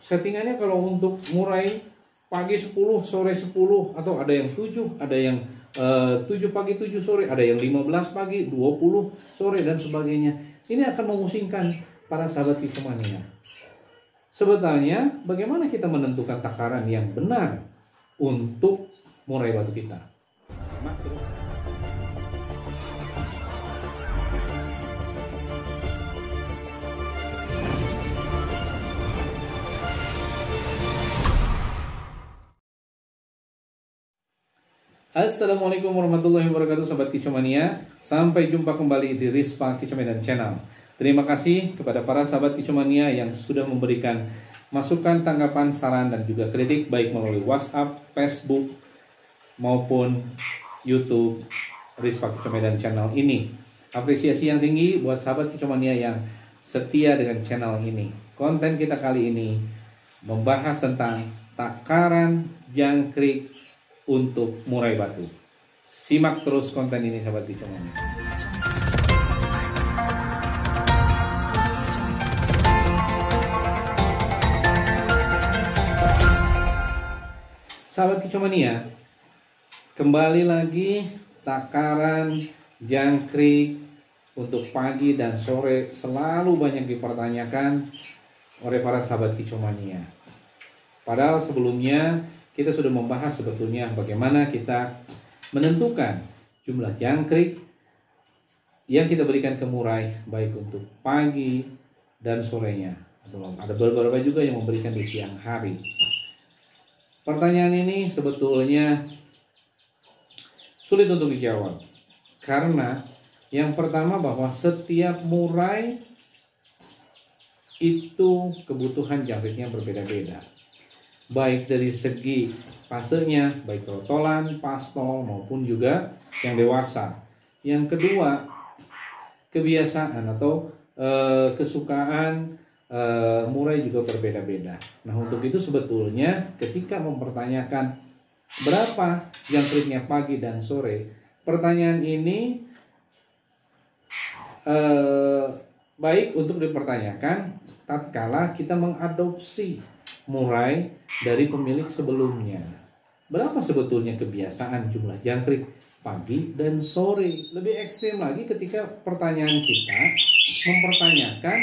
settingannya kalau untuk murai pagi 10, sore 10, atau ada yang 7, ada yang 7 pagi 7 sore, ada yang 15 pagi, 20 sore dan sebagainya. Ini akan memusingkan para sahabat Kicomania. Sebetulnya bagaimana kita menentukan takaran yang benar untuk murai batu kita? Assalamualaikum warahmatullahi wabarakatuh, sahabat Kicomania. Sampai jumpa kembali di Rizpa Kicomania Channel. Terima kasih kepada para sahabat Kicomania yang sudah memberikan masukan, tanggapan, saran, dan juga kritik baik melalui WhatsApp, Facebook, maupun YouTube Rizpa Kicomania Channel ini. Apresiasi yang tinggi buat sahabat Kicomania yang setia dengan channel ini. Konten kita kali ini membahas tentang takaran jangkrik untuk murai batu. Simak terus konten ini, sahabat Kicomania. Sahabat Kicomania, kembali lagi takaran jangkrik untuk pagi dan sore selalu banyak dipertanyakan oleh para sahabat Kicomania. Padahal sebelumnya kita sudah membahas sebetulnya bagaimana kita menentukan jumlah jangkrik yang kita berikan ke murai baik untuk pagi dan sorenya. Ada beberapa juga yang memberikan di siang hari. Pertanyaan ini sebetulnya sulit untuk dijawab karena yang pertama bahwa setiap murai itu kebutuhan jangkriknya berbeda-beda. Baik dari segi fasenya, baik trotolan, pastol, maupun juga yang dewasa. Yang kedua, kebiasaan atau kesukaan murai juga berbeda-beda. Nah, untuk itu sebetulnya ketika mempertanyakan berapa jangkriknya pagi dan sore, pertanyaan ini baik untuk dipertanyakan tatkala kita mengadopsi murai dari pemilik sebelumnya. Berapa sebetulnya kebiasaan jumlah jangkrik pagi dan sore? Lebih ekstrim lagi ketika pertanyaan kita mempertanyakan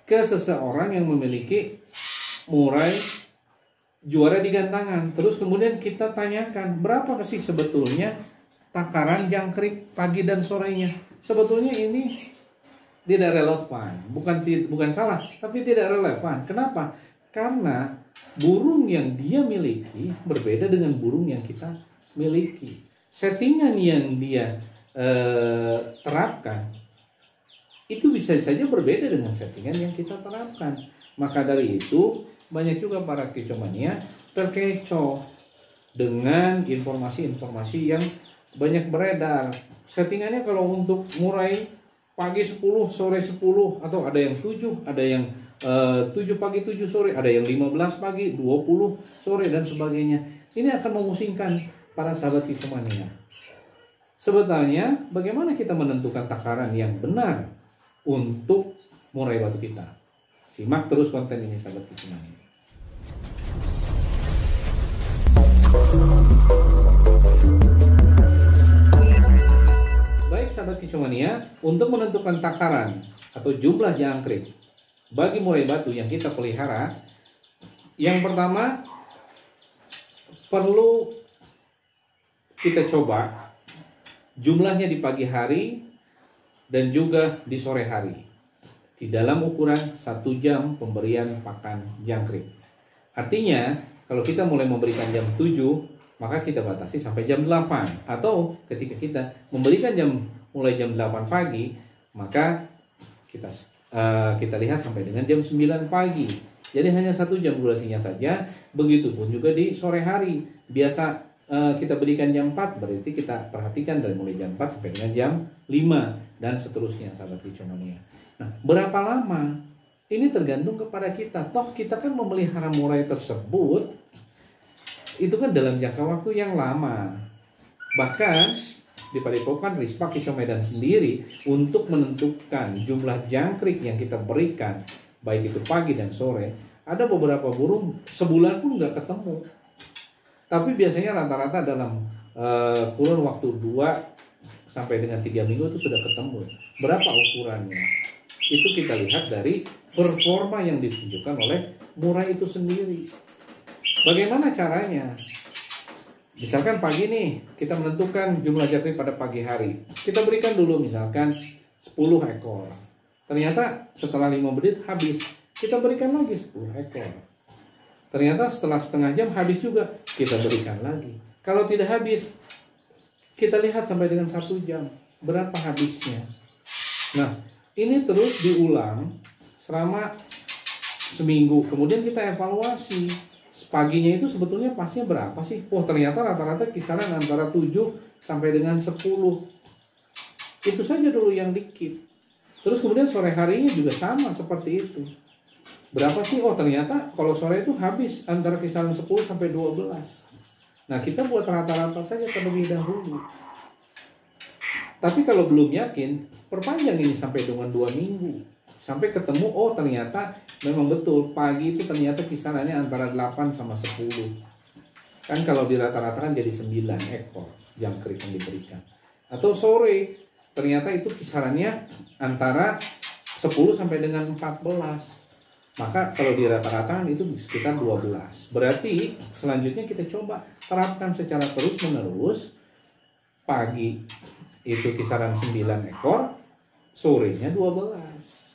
ke seseorang yang memiliki murai juara di gantangan. Terus kemudian kita tanyakan berapa sih sebetulnya takaran jangkrik pagi dan sorenya. Sebetulnya ini tidak relevan, bukan salah, tapi tidak relevan. Kenapa? Karena burung yang dia miliki berbeda dengan burung yang kita miliki. Settingan yang dia terapkan itu bisa saja berbeda dengan settingan yang kita terapkan. Maka dari itu banyak juga para Kicomania terkecoh dengan informasi-informasi yang banyak beredar. Settingannya kalau untuk murai pagi 10, sore 10, atau ada yang 7, ada yang 7 pagi 7 sore, ada yang 15 pagi, 20 sore dan sebagainya. Ini akan memusingkan para sahabat Kicomania. Sebetulnya bagaimana kita menentukan takaran yang benar untuk murai batu kita? Simak terus konten ini, sahabat Kicomania. Baik sahabat Kicomania, untuk menentukan takaran atau jumlah jangkrik bagi murai batu yang kita pelihara, yang pertama perlu kita coba jumlahnya di pagi hari dan juga di sore hari di dalam ukuran 1 jam pemberian pakan jangkrik. Artinya kalau kita mulai memberikan jam 7, maka kita batasi sampai jam 8. Atau ketika kita memberikan mulai jam 8 pagi, maka kita lihat sampai dengan jam 9 pagi. Jadi hanya 1 jam durasinya saja. Begitupun juga di sore hari. Biasa kita berikan jam 4, berarti kita perhatikan dari mulai jam 4 sampai dengan jam 5 dan seterusnya, sahabat Kicomania. Nah, berapa lama? Ini tergantung kepada kita. Toh kita kan memelihara murai tersebut itu kan dalam jangka waktu yang lama. Bahkan di Padepokan Rispa Kicau Medan sendiri untuk menentukan jumlah jangkrik yang kita berikan, baik itu pagi dan sore, ada beberapa burung sebulan pun nggak ketemu. Tapi biasanya rata-rata dalam kurun waktu 2 sampai dengan 3 minggu itu sudah ketemu. Berapa ukurannya? Itu kita lihat dari performa yang ditunjukkan oleh murai itu sendiri. Bagaimana caranya? Misalkan pagi nih, kita menentukan jumlah jangkrik pada pagi hari. Kita berikan dulu misalkan 10 ekor. Ternyata setelah 5 menit habis. Kita berikan lagi 10 ekor. Ternyata setelah setengah jam habis juga. Kita berikan lagi. Kalau tidak habis, kita lihat sampai dengan 1 jam. Berapa habisnya? Nah, ini terus diulang selama seminggu. Kemudian kita evaluasi. Paginya itu sebetulnya pasnya berapa sih? Wah, ternyata rata-rata kisaran antara 7 sampai dengan 10. Itu saja dulu yang dikit. Terus kemudian sore harinya juga sama seperti itu. Berapa sih? Oh, ternyata kalau sore itu habis antara kisaran 10 sampai 12. Nah, kita buat rata-rata saja terlebih dahulu. Tapi kalau belum yakin, perpanjang ini sampai dengan 2 minggu. Sampai ketemu, oh ternyata memang betul, pagi itu ternyata kisarannya antara 8 sama 10. Kan kalau di rata-rata kan jadi 9 ekor jangkrik yang diberikan. Atau sore, ternyata itu kisarannya antara 10 sampai dengan 14. Maka kalau di rata-rata itu sekitar 12. Berarti selanjutnya kita coba terapkan secara terus-menerus. Pagi itu kisaran 9 ekor, sorenya 12.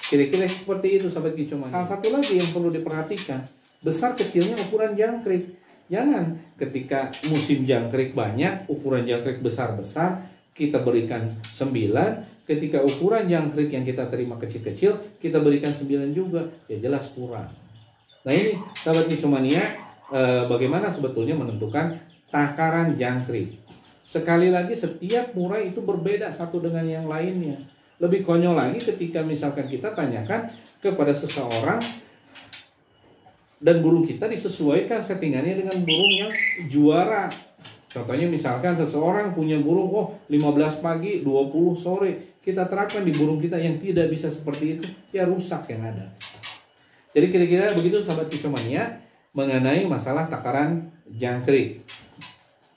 Kira-kira seperti itu sahabat Kicau Mania. Salah satu lagi yang perlu diperhatikan, besar kecilnya ukuran jangkrik. Jangan ketika musim jangkrik banyak, ukuran jangkrik besar-besar, kita berikan 9. Ketika ukuran jangkrik yang kita terima kecil-kecil, kita berikan 9 juga. Ya jelas kurang. Nah ini sahabat Kicau Mania, bagaimana sebetulnya menentukan takaran jangkrik. Sekali lagi setiap murai itu berbeda satu dengan yang lainnya. Lebih konyol lagi ketika misalkan kita tanyakan kepada seseorang dan burung kita disesuaikan settingannya dengan burung yang juara. Contohnya misalkan seseorang punya burung, 15 pagi, 20 sore. Kita terapkan di burung kita yang tidak bisa seperti itu, ya rusak yang ada. Jadi kira-kira begitu sahabat Kicau Mania mengenai masalah takaran jangkrik.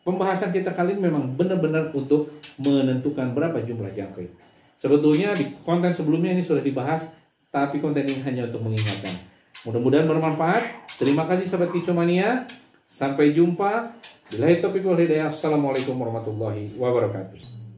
Pembahasan kita kali ini memang benar-benar untuk menentukan berapa jumlah jangkrik. Sebetulnya di konten sebelumnya ini sudah dibahas, tapi konten ini hanya untuk mengingatkan. Mudah-mudahan bermanfaat. Terima kasih sahabat Kicau Mania. Sampai jumpa. Billahi taufiq wal hidayah. Assalamualaikum warahmatullahi wabarakatuh.